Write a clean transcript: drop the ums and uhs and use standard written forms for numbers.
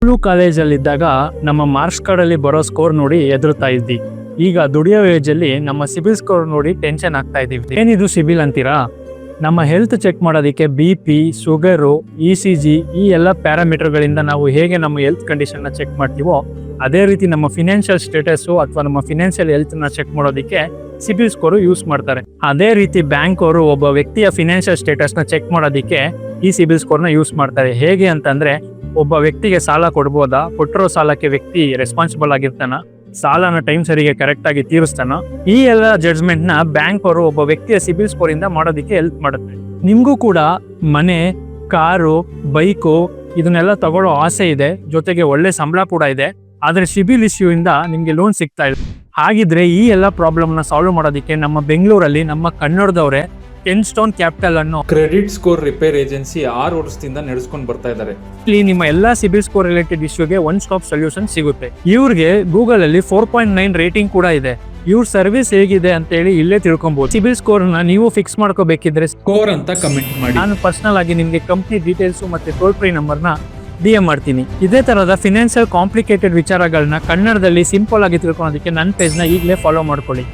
ಕಾಲೇಜಲ್ಲಿದ್ದಾಗ ನಮ್ಮ ಮಾರ್ಕ್ಸ್ ಕಾರ್ಡಲ್ಲಿ ಬರೋ ಸ್ಕೋರ್ ನೋಡಿ ಹೆದರ್ತಾ ಇದ್ವಿ. ಈಗ ದುಡಿಯೋ ಏಜಲ್ಲಿ ನಮ್ಮ ಸಿಬಿಲ್ ಸ್ಕೋರ್ ನೋಡಿ ಟೆನ್ಷನ್ ಆಗ್ತಾ ಇದೀವಿ. ಏನಿದು ಸಿಬಿಲ್ ಅಂತೀರಾ? ನಮ್ಮ ಹೆಲ್ತ್ ಚೆಕ್ ಮಾಡೋದಕ್ಕೆ BP, ಶುಗರು, ECG ಈ ಎಲ್ಲ ಪ್ಯಾರಾಮೀಟರ್ಗಳಿಂದ ನಾವು ಹೇಗೆ ನಮ್ಮ ಹೆಲ್ತ್ ಕಂಡೀಷನ್ನ ಚೆಕ್ ಮಾಡ್ತೀವೋ ಅದೇ ರೀತಿ ನಮ್ಮ ಫಿನಾನ್ಷಿಯಲ್ ಸ್ಟೇಟಸ್ಸು ಅಥವಾ ನಮ್ಮ ಫಿನಾನ್ಷಿಯಲ್ ಹೆಲ್ತ್ನ ಚೆಕ್ ಮಾಡೋದಕ್ಕೆ ಸಿಬಿಲ್ ಸ್ಕೋರು ಯೂಸ್ ಮಾಡ್ತಾರೆ. ಅದೇ ರೀತಿ ಬ್ಯಾಂಕ್ ಅವರು ಒಬ್ಬ ವ್ಯಕ್ತಿಯ ಫಿನಾನ್ಷಿಯಲ್ ಸ್ಟೇಟಸ್ನ ಚೆಕ್ ಮಾಡೋದಕ್ಕೆ ಈ ಸಿಬಿಲ್ ಸ್ಕೋರ್ನ ಯೂಸ್ ಮಾಡ್ತಾರೆ. ಹೇಗೆ ಅಂತಂದ್ರೆ, ಒಬ್ಬ ವ್ಯಕ್ತಿಗೆ ಸಾಲ ಕೊಡ್ಬೋದಾ, ಕೊಟ್ಟಿರೋ ಸಾಲಕ್ಕೆ ವ್ಯಕ್ತಿ ರೆಸ್ಪಾನ್ಸಿಬಲ್ ಆಗಿರ್ತಾನ, ಸಾಲನ ಟೈಮ್ ಸರಿಗೆ ಕರೆಕ್ಟ್ ಆಗಿ ತೀರಿಸ್ತಾನ, ಈ ಎಲ್ಲ ಜಡ್ಜ್ಮೆಂಟ್ ನ ಬ್ಯಾಂಕ್ ಅವರು ಒಬ್ಬ ವ್ಯಕ್ತಿಯ ಸಿಬಿಲ್ ಸ್ಕೋರ್ ಇಂದ ಮಾಡೋದಕ್ಕೆ ಹೆಲ್ಪ್ ಮಾಡುತ್ತೆ. ನಿಮ್ಗೂ ಕೂಡ ಮನೆ, ಕಾರು, ಬೈಕು ಇದನ್ನೆಲ್ಲ ತಗೊಳ್ಳೋ ಆಸೆ ಇದೆ, ಜೊತೆಗೆ ಒಳ್ಳೆ ಸಂಬಳ ಕೂಡ ಇದೆ, ಆದ್ರೆ ಸಿಬಿಲ್ ಇಶ್ಯೂ ಇಂದ ನಿಮ್ಗೆ ಲೋನ್ ಸಿಗ್ತಾ ಇದೆ. ಹಾಗಿದ್ರೆ ಈ ಎಲ್ಲ ಪ್ರಾಬ್ಲಮ್ ನ ಸಾಲ್ವ್ ಮಾಡೋದಕ್ಕೆ ನಮ್ಮ ಬೆಂಗಳೂರಲ್ಲಿ ನಮ್ಮ ಕನ್ನಡದವರೇ ಕೆನ್ಸ್ಟೋನ್ ಕ್ಯಾಪಿಟಲ್ ಅನ್ನೋ ಕ್ರೆಡಿಟ್ ಸ್ಕೋರ್ ರಿಪೇರ್ ಏಜೆನ್ಸಿ 6 ವರ್ಷದಿಂದ ನಡೆಸ್ಕೊಂಡು ಬರ್ತಾ ಇದ್ದಾರೆ. ಇಲ್ಲಿ ನಿಮ್ಮ ಎಲ್ಲಾ ಸಿಬಿಲ್ ಸ್ಕೋರ್ ರಿಲೇಟೆಡ್ ಇಶ್ಯೂಗೆ ಒನ್ ಸ್ಟಾಪ್ ಸೊಲ್ಯೂಷನ್ ಸಿಗುತ್ತೆ. ಇವ್ರಿಗೆ ಗೂಗಲ್ ಅಲ್ಲಿ 4.9 ರೇಟಿಂಗ್ ಕೂಡ ಇದೆ. ಇವ್ರ ಸರ್ವಿಸ್ ಹೇಗಿದೆ ಅಂತ ಹೇಳಿ ಇಲ್ಲೇ ತಿಳ್ಕೊಬಹುದು. ಸಿಬಿಲ್ ಸ್ಕೋರ್ ನ ನೀವು ಫಿಕ್ಸ್ ಮಾಡ್ಕೋಬೇಕಿದ್ರೆ ಸ್ಕೋರ್ ಅಂತ ಕಮೆಂಟ್ ಮಾಡಿ. ನಾನು ಪರ್ಸನಲ್ ಆಗಿ ನಿಮ್ಗೆ ಕಂಪ್ನಿ ಡೀಟೇಲ್ಸ್ ಮತ್ತೆ ಟೋಲ್ ಫ್ರೀ ನಂಬರ್ ನ DM ಮಾಡ್ತೀನಿ. ಇದೇ ತರದ ಫಿನಾನ್ಷಿಯಲ್ ಕಾಂಪ್ಲಿಕೇಟೆಡ್ ವಿಚಾರಗಳನ್ನ ಕನ್ನಡದಲ್ಲಿ ಸಿಂಪಲ್ ಆಗಿ ತಿಳ್ಕೊಳ್ಳೋದಕ್ಕೆ ನನ್ನ ಪೇಜ್ ನ ಈಗಲೇ ಫಾಲೋ ಮಾಡ್ಕೊಳ್ಳಿ.